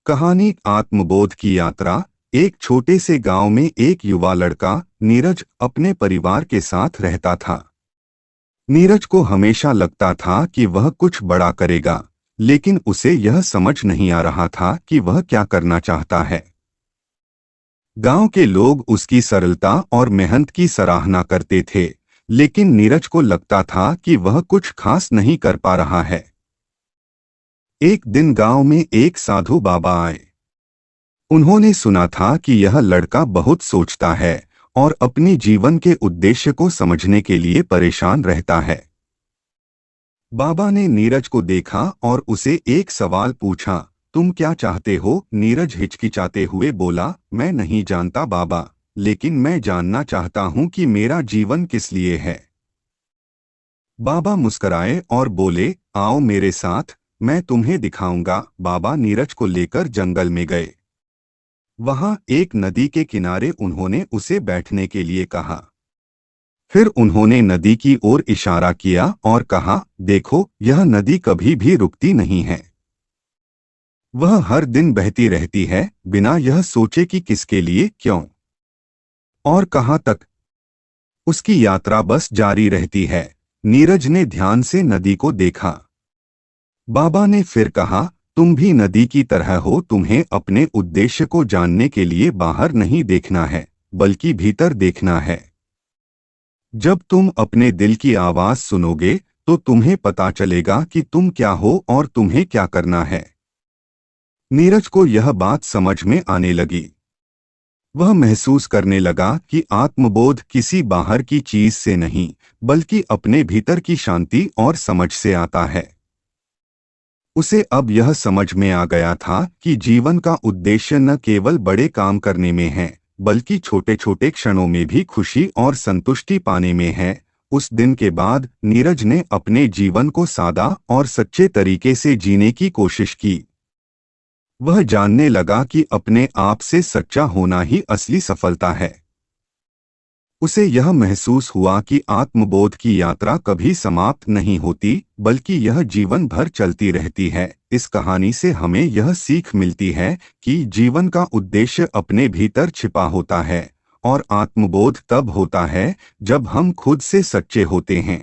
कहानी आत्मबोध की यात्रा। एक छोटे से गांव में एक युवा लड़का नीरज अपने परिवार के साथ रहता था। नीरज को हमेशा लगता था कि वह कुछ बड़ा करेगा, लेकिन उसे यह समझ नहीं आ रहा था कि वह क्या करना चाहता है। गांव के लोग उसकी सरलता और मेहनत की सराहना करते थे, लेकिन नीरज को लगता था कि वह कुछ खास नहीं कर पा रहा है। एक दिन गांव में एक साधु बाबा आए। उन्होंने सुना था कि यह लड़का बहुत सोचता है और अपनी जीवन के उद्देश्य को समझने के लिए परेशान रहता है। बाबा ने नीरज को देखा और उसे एक सवाल पूछा, तुम क्या चाहते हो? नीरज हिचकिचाते हुए बोला, मैं नहीं जानता बाबा, लेकिन मैं जानना चाहता हूं कि मेरा जीवन किस लिए है। बाबा मुस्कराए और बोले, आओ मेरे साथ, मैं तुम्हें दिखाऊंगा। बाबा नीरज को लेकर जंगल में गए। वहां एक नदी के किनारे उन्होंने उसे बैठने के लिए कहा। फिर उन्होंने नदी की ओर इशारा किया और कहा, देखो, यह नदी कभी भी रुकती नहीं है। वह हर दिन बहती रहती है, बिना यह सोचे कि किसके लिए, क्यों और कहां तक। उसकी यात्रा बस जारी रहती है। नीरज ने ध्यान से नदी को देखा। बाबा ने फिर कहा, तुम भी नदी की तरह हो, तुम्हें अपने उद्देश्य को जानने के लिए बाहर नहीं देखना है, बल्कि भीतर देखना है। जब तुम अपने दिल की आवाज सुनोगे, तो तुम्हें पता चलेगा कि तुम क्या हो और तुम्हें क्या करना है। नीरज को यह बात समझ में आने लगी। वह महसूस करने लगा कि आत्मबोध किसी बाहर की चीज से नहीं, बल्कि अपने भीतर की शांति और समझ से आता है। उसे अब यह समझ में आ गया था कि जीवन का उद्देश्य न केवल बड़े काम करने में है, बल्कि छोटे छोटे क्षणों में भी खुशी और संतुष्टि पाने में है। उस दिन के बाद नीरज ने अपने जीवन को सादा और सच्चे तरीके से जीने की कोशिश की। वह जानने लगा कि अपने आप से सच्चा होना ही असली सफलता है। उसे यह महसूस हुआ कि आत्मबोध की यात्रा कभी समाप्त नहीं होती, बल्कि यह जीवन भर चलती रहती है। इस कहानी से हमें यह सीख मिलती है कि जीवन का उद्देश्य अपने भीतर छिपा होता है और आत्मबोध तब होता है जब हम खुद से सच्चे होते हैं।